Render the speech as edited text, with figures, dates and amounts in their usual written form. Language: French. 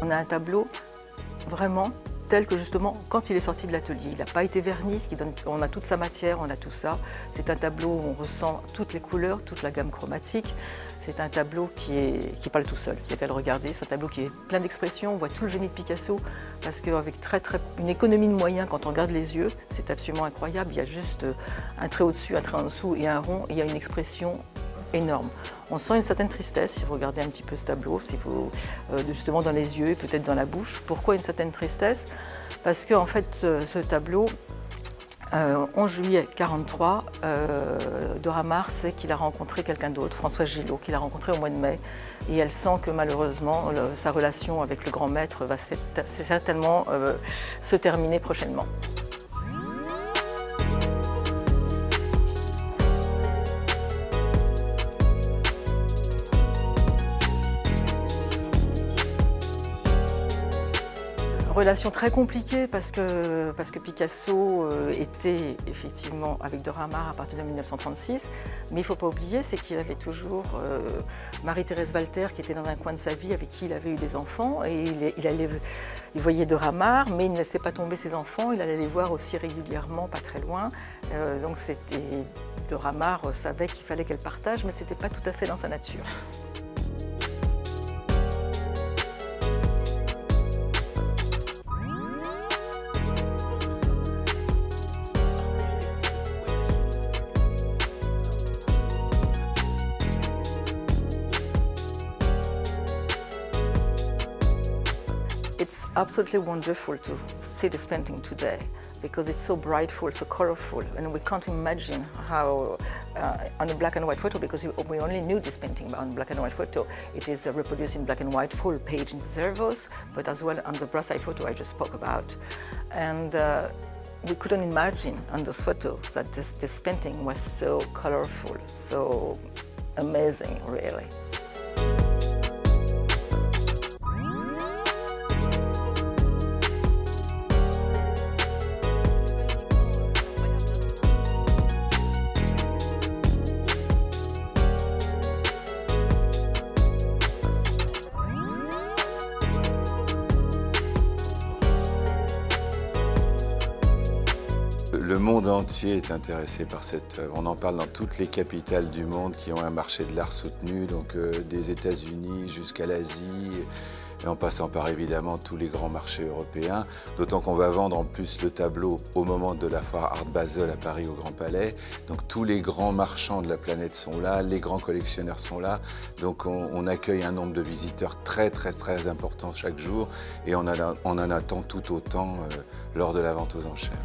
on a un tableau vraiment tel que justement quand il est sorti de l'atelier. Il n'a pas été verni, on a toute sa matière, on a tout ça. C'est un tableau où on ressent toutes les couleurs, toute la gamme chromatique. C'est un tableau qui parle tout seul, il n'y a qu'à le regarder. C'est un tableau qui est plein d'expressions, on voit tout le génie de Picasso parce qu'avec une économie de moyens, quand on regarde les yeux, c'est absolument incroyable. Il y a juste un trait au-dessus, un trait en dessous et un rond, et il y a une expression énorme. On sent une certaine tristesse si vous regardez un petit peu ce tableau, justement dans les yeux et peut-être dans la bouche. Pourquoi une certaine tristesse? Parce que en fait, ce tableau, 11 juillet 1943, Dora Maar sait qu'il a rencontré quelqu'un d'autre, François Gillot, qu'il a rencontré au mois de mai. Et elle sent que malheureusement, sa relation avec le grand maître va certainement se terminer prochainement. Relation très compliquée parce que Picasso était effectivement avec Dora Maar à partir de 1936, mais il ne faut pas oublier, c'est qu'il avait toujours Marie-Thérèse Walter qui était dans un coin de sa vie avec qui il avait eu des enfants et il voyait Dora Maar, mais il ne laissait pas tomber ses enfants, il allait les voir aussi régulièrement, pas très loin. Donc Dora Maar savait qu'il fallait qu'elle partage, mais ce n'était pas tout à fait dans sa nature. It's absolutely wonderful to see this painting today because it's so brightful, so colorful, and we can't imagine how on a black and white photo, because we only knew this painting on black and white photo. It is reproduced in black and white, full page in Resurfaces, but as well on the brass eye photo I just spoke about. And we couldn't imagine on this photo that this painting was so colorful, so amazing, really. Le monde entier est intéressé par cette œuvre. On en parle dans toutes les capitales du monde qui ont un marché de l'art soutenu, donc des États-Unis jusqu'à l'Asie, et en passant par évidemment tous les grands marchés européens. D'autant qu'on va vendre en plus le tableau au moment de la foire Art Basel à Paris au Grand Palais. Donc tous les grands marchands de la planète sont là, les grands collectionneurs sont là. Donc on accueille un nombre de visiteurs très important chaque jour, et on en attend tout autant lors de la vente aux enchères.